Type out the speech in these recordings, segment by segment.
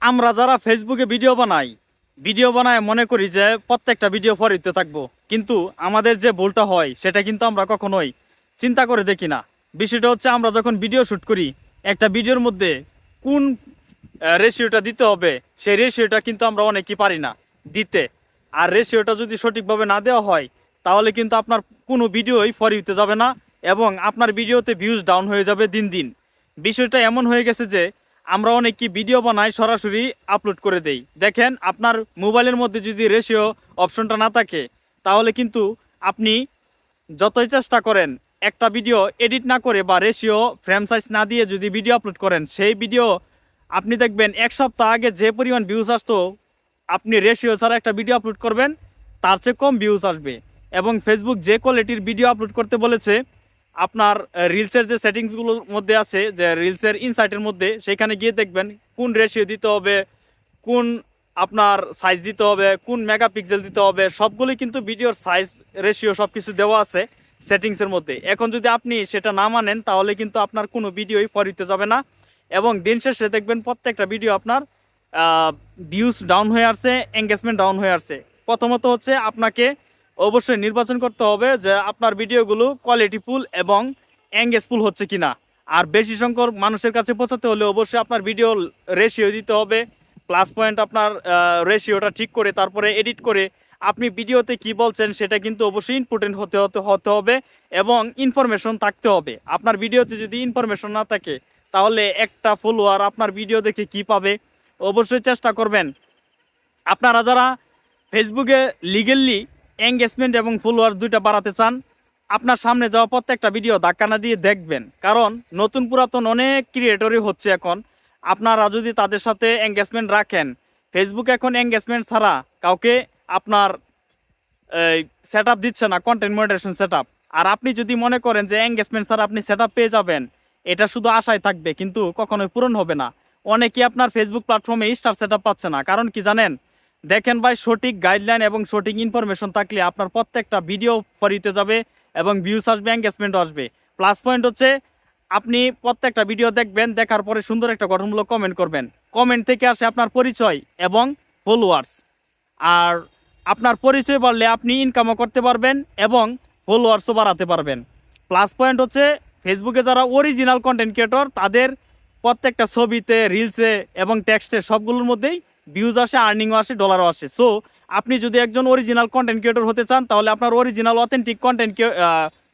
আমরা যারা ফেসবুকে ভিডিও বানায় মনে করি যে প্রত্যেকটা ভিডিও ফর ইউতে থাকবো, কিন্তু আমাদের যে ভুলটা হয় সেটা কিন্তু আমরা কখনোই চিন্তা করে দেখি না। বিষয়টা হচ্ছে আমরা যখন ভিডিও শ্যুট করি, একটা ভিডিওর মধ্যে কোন রেশিওটা দিতে হবে সেই রেশিওটা কিন্তু আমরা অনেকেই পারি না দিতে। আর রেশিওটা যদি সঠিকভাবে না দেওয়া হয় তাহলে কিন্তু আপনার কোনো ভিডিওই ফর ইউতে যাবে না এবং আপনার ভিডিওতে ভিউজ ডাউন হয়ে যাবে দিন দিন। বিষয়টা এমন হয়ে গেছে যে আমরা অনেকেই ভিডিও বানাই সরাসরি আপলোড করে দেই। দেখেন, আপনার মোবাইলের মধ্যে যদি রেশিও অপশনটা না থাকে তাহলে কিন্তু আপনি যতই চেষ্টা করেন একটা ভিডিও এডিট না করে বা রেশিও ফ্রেম সাইজ না দিয়ে যদি ভিডিও আপলোড করেন, সেই ভিডিও আপনি দেখবেন এক সপ্তাহ আগে যে পরিমাণ ভিউজ আসতো, আপনি রেশিও ছাড়া একটা ভিডিও আপলোড করবেন তার চেয়ে কম ভিউজ আসবে। এবং ফেসবুক যে কোয়ালিটির ভিডিও আপলোড করতে বলেছে, আপনার রিলসের যে সেটিংসগুলোর মধ্যে আছে, যে রিলসের ইনসাইটের মধ্যে, সেখানে গিয়ে দেখবেন কোন রেশিও দিতে হবে, কোন আপনার সাইজ দিতে হবে, কোন মেগাপিক্সেল দিতে হবে, সবগুলোই কিন্তু ভিডিওর সাইজ রেশিও সব কিছু দেওয়া আছে সেটিংসের মধ্যে। এখন যদি আপনি সেটা না মানেন তাহলে কিন্তু আপনার কোনো ভিডিওই ফর ইউতে যাবে না এবং দিন শেষে দেখবেন প্রত্যেকটা ভিডিও আপনার ভিউজ ডাউন হয়ে আসছে, এঙ্গেজমেন্ট ডাউন হয়ে আসছে। প্রথমত হচ্ছে আপনাকে অবশ্যই নির্বাচন করতে হবে যে আপনার ভিডিওগুলো কোয়ালিটিফুল এবং এঙ্গেজফুল হচ্ছে কিনা। আর বেশি সংখ্যক মানুষের কাছে পৌঁছাতে হলে অবশ্যই আপনার ভিডিও রেশিও দিতে হবে, প্লাস পয়েন্ট আপনার রেশিওটা ঠিক করে তারপরে এডিট করে আপনি ভিডিওতে কি বলছেন সেটা কিন্তু অবশ্যই ইম্পর্টেন্ট হতে হবে এবং ইনফরমেশন থাকতে হবে। আপনার ভিডিওতে যদি ইনফরমেশন না থাকে তাহলে একটা ফলোয়ার আপনার ভিডিও দেখে কি পাবে? অবশ্যই চেষ্টা করবেন আপনারা যারা ফেসবুকে লিগেলি এঙ্গেজমেন্ট এবং ফলোয়ার্স দুইটা বাড়াতে চান, আপনার সামনে যাওয়া প্রত্যেকটা ভিডিও ধাক্কা না দিয়ে দেখবেন, কারণ নতুন পুরাতন অনেক ক্রিয়েটরই হচ্ছে এখন। আপনারা যদি তাদের সাথে এঙ্গেজমেন্ট রাখেন, ফেসবুক এখন এঙ্গেজমেন্ট ছাড়া কাউকে আপনার সেট আপ দিচ্ছে না, কন্টেন্ট মনিটাইজেশন সেট আপ। আর আপনি যদি মনে করেন যে এঙ্গেজমেন্ট ছাড়া আপনি সেট আপ পেয়ে যাবেন, এটা শুধু আশায় থাকবে কিন্তু কখনোই পূরণ হবে না। অনেকেই আপনার ফেসবুক প্ল্যাটফর্মে স্টার সেট আপ পাচ্ছে না, কারণ কি জানেন? দেখেন ভাই, সঠিক গাইডলাইন এবং সঠিক ইনফরমেশন থাকলে আপনার প্রত্যেকটা ভিডিও ফরিতে যাবে এবং ভিউস আসবে, এঙ্গেজমেন্টও আসবে। প্লাস পয়েন্ট হচ্ছে আপনি প্রত্যেকটা ভিডিও দেখবেন, দেখার পরে সুন্দর একটা গঠনমূলক কমেন্ট করবেন। কমেন্ট থেকে আসে আপনার পরিচয় এবং ফলোয়ার্স। আর আপনার পরিচয় বাড়লে আপনি ইনকামও করতে পারবেন এবং ফলোয়ার্সও বাড়াতে পারবেন। প্লাস পয়েন্ট হচ্ছে ফেসবুকে যারা অরিজিনাল কন্টেন্ট ক্রিয়েটর তাদের প্রত্যেকটা ছবিতে, রিলসে এবং টেক্সটে সবগুলোর মধ্যেই ভিউজ আসে, আর্নিংও আসে, ডলারও আসে। সো আপনি যদি একজন অরিজিনাল কন্টেন্ট ক্রিয়েটর হতে চান তাহলে আপনার অরিজিনাল অথেন্টিক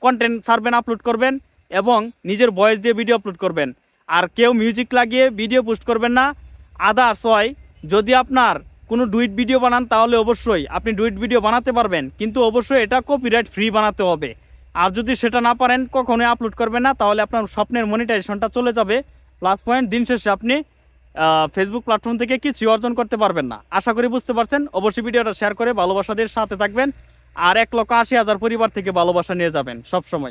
কন্টেন্ট ছাড়বেন, আপলোড করবেন এবং নিজের ভয়েস দিয়ে ভিডিও আপলোড করবেন। আর কেউ মিউজিক লাগিয়ে ভিডিও পোস্ট করবেন না। আদার্স হয় যদি আপনার কোনো ডুইট ভিডিও বানান তাহলে অবশ্যই আপনি ডুইট ভিডিও বানাতে পারবেন, কিন্তু অবশ্যই এটা কপিরাইট ফ্রি বানাতে হবে। আর যদি সেটা না পারেন, কখনোই আপলোড করবেন না, তাহলে আপনার স্বপ্নের মনিটাইজেশনটা চলে যাবে। প্লাস পয়েন্ট, দিন শেষে আপনি ফেসবুক প্ল্যাটফর্ম থেকে কিছু অর্জন করতে পারবেন না। আশা করি বুঝতে পারছেন। অবশ্যই ভিডিওটা শেয়ার করে ভালোবাসাদের সাথে থাকবেন আর 1,80,000 পরিবার থেকে ভালোবাসা নিয়ে যাবেন সবসময়।